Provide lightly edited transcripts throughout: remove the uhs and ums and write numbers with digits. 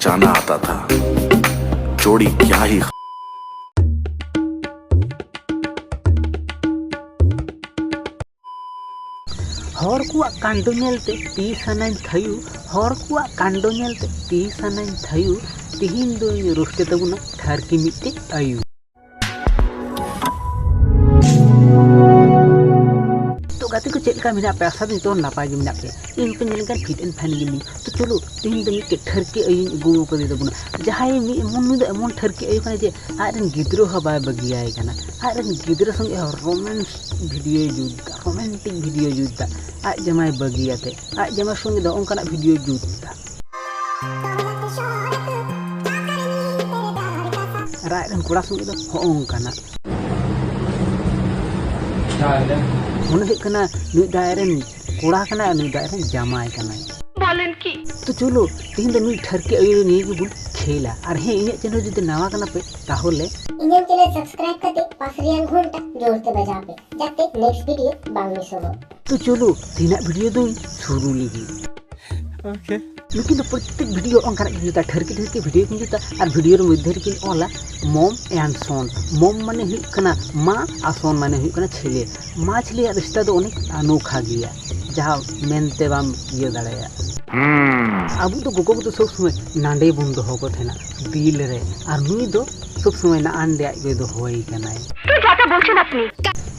बचाना आता था। जोड़ी क्या ही हर कुआ कांडो नेलते ती सनाइन थयु हर कुआ कांडो नेलते ती सनाइन थयु तिहिन दो रोस्ते तबुना ठरकी मिट्टे आयु तो गाते को चेक का मिना पैसा दिन तो नापाय मिना पे इन पे नेलगन फिट एंड फाइन गेमिंग तो चलो तिहिन दो मिट्टे ठरकी आयु गो को दे तबुना जहाय मी मन दो एमन ठरकी आयु कने जे आरन गिद्रो हबाय बगियाय कना आरन गिद्रो संगे रोमांस वीडियो जुदा रोमांटिक वीडियो जुदा आज जमाय बगियाते आज जमा संगे दो ओंकाना वीडियो जुदा रायरन कोड़ा संगे दो ओंकाना मन हे कना नुई दायरन कोड़ा कना नुई दायरन जमाय कना बोलन की तो चलो तीन दिन नुई ठरके अयो निये के बुल खेला और हे इने चैनल जुदे नवा कना पे ताहले इने चैनल सब्सक्राइब करते पासरियान घंटा जोड़ते बजा पे जाते नेक्स्ट वीडियो बांग मिस हो। तो चलो तीना वीडियो दो शुरू लगी ओके लेकिन तो प्रत्येक वीडियो अंकाना की जुता ठरके ठरके वीडियो की जुता और वीडियो रे मध्य रे किन ओला मॉम एंड सन मॉम माने हुई कना माँ और सन माने हुई कना छेले माँ छेले रिश्ता तो अनेक अनोखा गया जहाँ मेनते बाम ये दाड़ाया अब तो गोगो तो सब समय नांडे बन दो को थेना दिल रे और नुई दो सब समय ना आंडे आगे दो होई कना तो जाता बोलछन अपनी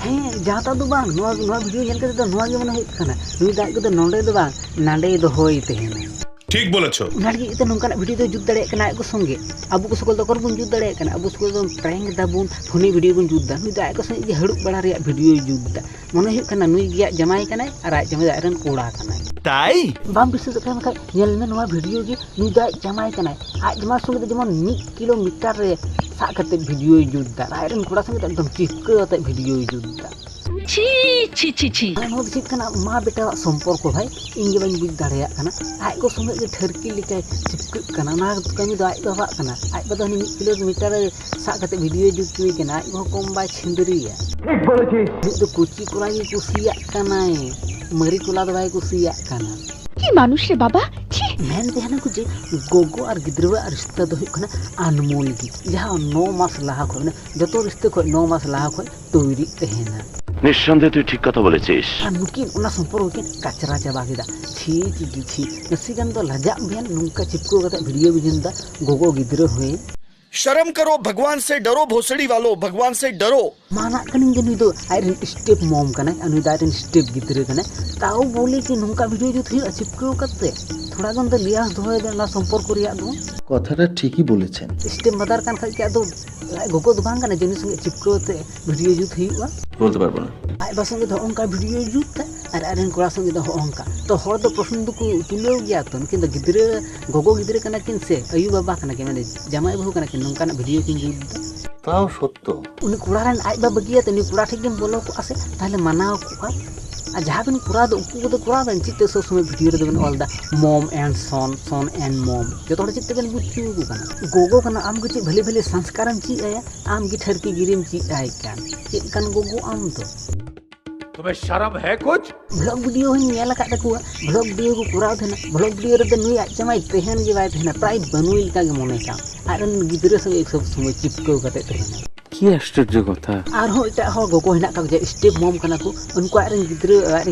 हें जाता दो बांग नोआ वीडियो नेल करते तो नोआ गे मने हुई कना नुई दा को तो नोंडे दो बांग नांडे दो होई तेहेना ठीक बोलेछो नालगी इते नोंकाना वीडियो दो जुद दाड़े कना को संगे अब को सकल तो कर बुन जुद दाड़े कना अब सकल तो प्रैंक दाबुन फनी वीडियो बुन जुद दा नुई दा को संगे हड़ुक बड़ा रे वीडियो जुद दा मने हुई कना नुई गिया जमाई कना और आज जमाई दारन कोड़ा कना ताई बाम बिसु तो कना नेल में नोआ वीडियो गे नुई दा जमाई कना आज जमा संगे जमन 1 किलोमीटर रे सा करते वीडियो जुद दा आयरन कोड़ा संगे एकदम चिपके आते वीडियो जुद दा छी छी छी छी नो दिस कना मा बेटा संपर्क भाई इंगे बाइन बुझ दाड़िया कना आय को संगे जे ठरकी लिका चिपक कना ना कमी दो आय बाबा कना आय बदो 1 किलोमीटर सा करते वीडियो जुद की कना आय को कम बाय छिंदरिया ठीक बोले छी तो कुची कोला की कुसिया कना मरी कोला दो बाय कुसिया कना की मानुष रे बाबा छी मेन देहना को जे गोगो और गिद्रवा रिश्ता दो कना अनमोल की जहां 9 मास लाहा को जतो रिश्ते को 9 मास लाहा को तोरी तेहेना निस्संदेह तुई ठीक कथा बोलेছিস नुकिन उना संपर्क के कचरा चाबा केदा छी छी छी नसीगन तो लजा बेन नुका चिपको कता वीडियो बिजंदा गोगो गिद्र हुए शर्म करो भगवान से डरो भोसड़ी वालों भगवान से डरो माना कनिन जे नुई दो आयरन स्टेप मॉम कना अनुई दायरन स्टेप गिद्र कना ताऊ बोले कि नुका वीडियो जो थी चिपको कते थोड़ा गन तो लियास दोय ना संपर्क रिया दो কথাটা ঠিকই বলেছেন स्टेप मदार कान खाय के दो गोगो दो बांग कना जेनि संगे चिपको ते वीडियो जो थी বলতে পারবো না आय बसंगे तो ओंका वीडियो जुत और आयरन कोड़ा संगे तो ओंका तो हर तो प्रश्न दो को तुलो गया तो किन गिद्रे गोगो गिद्रे कना किन से अयु बाबा कना के माने जमाई बहु कना किन नोंका वीडियो किन जुत তাও সত্য उनी कोड़ा रन आय बाबा गिया तो नी कोड़ा ठीक गेम बोलो को आसे ताले मनाओ को आ जहां बिन कोड़ा दो उनको तो कोड़ा बन चित्ते सब समय वीडियो रे बन all the mom and son and mom जो तो चित्ते बन बुच्चू को कना गोगो कना आम को भले भले संस्कारम ची आया आम की ठरकी गिरिम ची आय कान चित कन गोगो आम तो तुम्हें शर्म है कुछ ब्लॉग वीडियो हन नेला का तकुआ ब्लॉग वीडियो को कोराव थेना ब्लॉग वीडियो रे नुई आज जमाई तेहन जे बाय थेना प्राय बनुई का के मने का आरन गिद्रे संग एक सब समय चिपको कते तेहना কি আশ্চর্য কথা और हो इटा हो गोगो हिना का जे स्टेप मॉम कना को उनको आरन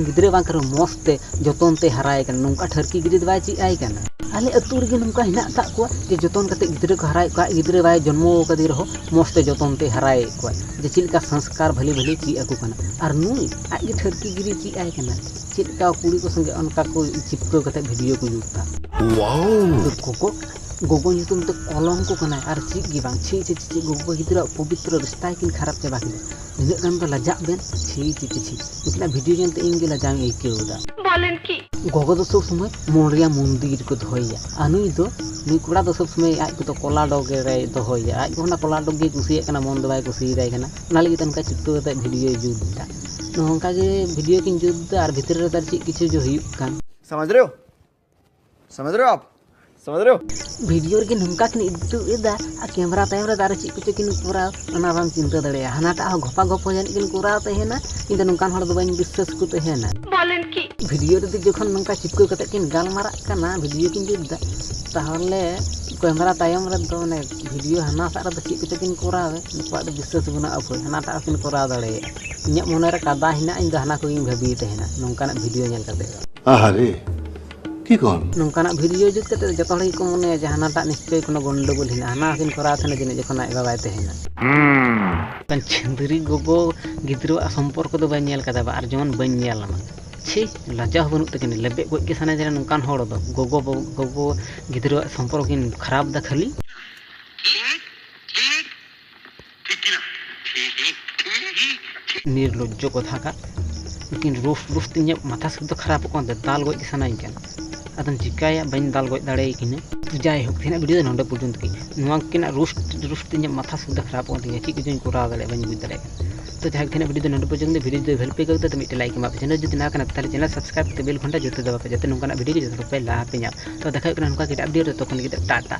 गिद्रे बां कर मस्त जतन ते हराय कना नुका ठरकी गिद्रे बाय ची आय कना आले अतुर गे नुका हिना का को जे जतन कते गिद्रे को हराय का गिद्रे बाय जन्मो कदी रहो मस्त जतन ते हराय को जे चिलका संस्कार भले भले ची आकु कना और नुई आज ठरकी गिरी ची आय कना चिलका कुड़ी को संगे अनका को चिपको कते वीडियो को जुता वाओ तो गोगो नितुम तो कलम को कना और ची गी बांग छी छी छी गोगो गिद्रा पवित्र रिश्ता किन खराब चाबा के निने गन तो लजा बेन छी छी छी इतना वीडियो जनते इंगे लजा में एकेउदा बोलन की गोगो तो सब समय मोरिया मंदिर को धोया अनुई दो नुई कुड़ा तो सब समय आज तो कोला डोगे रे धोया आज कोना कोला डोगे कुसी कना मन दो बाय कुसी रे कना नाली तनका चित्तो ते वीडियो जुदा नोंका के वीडियो किन जुदा और भीतर रे तार ची किछु जो हुई कान समझ रहे हो आप समझ रहे हो? वीडियो रे नंका किन इदु एदा आ कैमरा तायम रे दारे ची कुछ किन कोरा अना राम चिंता दड़े हानाटा घपा घप जान किन कोरा तहेना किन नंकान हड़ दो बाइन विश्वास को तहेना बोलन की वीडियो रे जखन नंका चिपको कते किन गालमारा काना वीडियो किन जुदा ताहले कैमरा तायम रे दो ने वीडियो हाना सा रे ची कुछ किन कोरा नुपा दो विश्वास बना अप हानाटा किन कोरा दड़े इन्या मोने रे कादा हिना इन हाना को इन भाबी तहेना नंकाना वीडियो नेल कते আহারে কি কোন नौकाना वीडियो जुत कते जतो हड़ी को मने जहानाटा निश्चय कोनो गंडगोल हिना हाना किन करा थने जने जखन आइ बाबाय तहेना कन चंद्री गोगो गिद्रो संपर्क दो बाय नेल कदा आर जमन बन नेल मा छी लज्जा बनु तकिन लेबे गोज के साने जने नौकान हड़ दो गोगो गिद्रो संपर्क किन खराब दा खाली निर्लज्ज कथा का लेकिन रूफ तीन माथा से खराब को दाल गोज के सानाई कन अदम चिकाया बन दाल गोज दाड़े किने जाय हो थिना वीडियो नोंडे पर्यंत की नोवा किना रूफ तीन माथा से खराब को दिया ठीक जो कोरा दाड़े बन बुझ दाड़े तो जहां थिना वीडियो नोंडे पर्यंत वीडियो जो हेल्प पे तो मिटे लाइक मा चैनल जो ना कना ताले चैनल सब्सक्राइब ते बेल घंटा जते दबा पे जते नोंकाना वीडियो जो पे ला पे न्या तो देखा कना नोंका के अपडेट तो कन के टाटा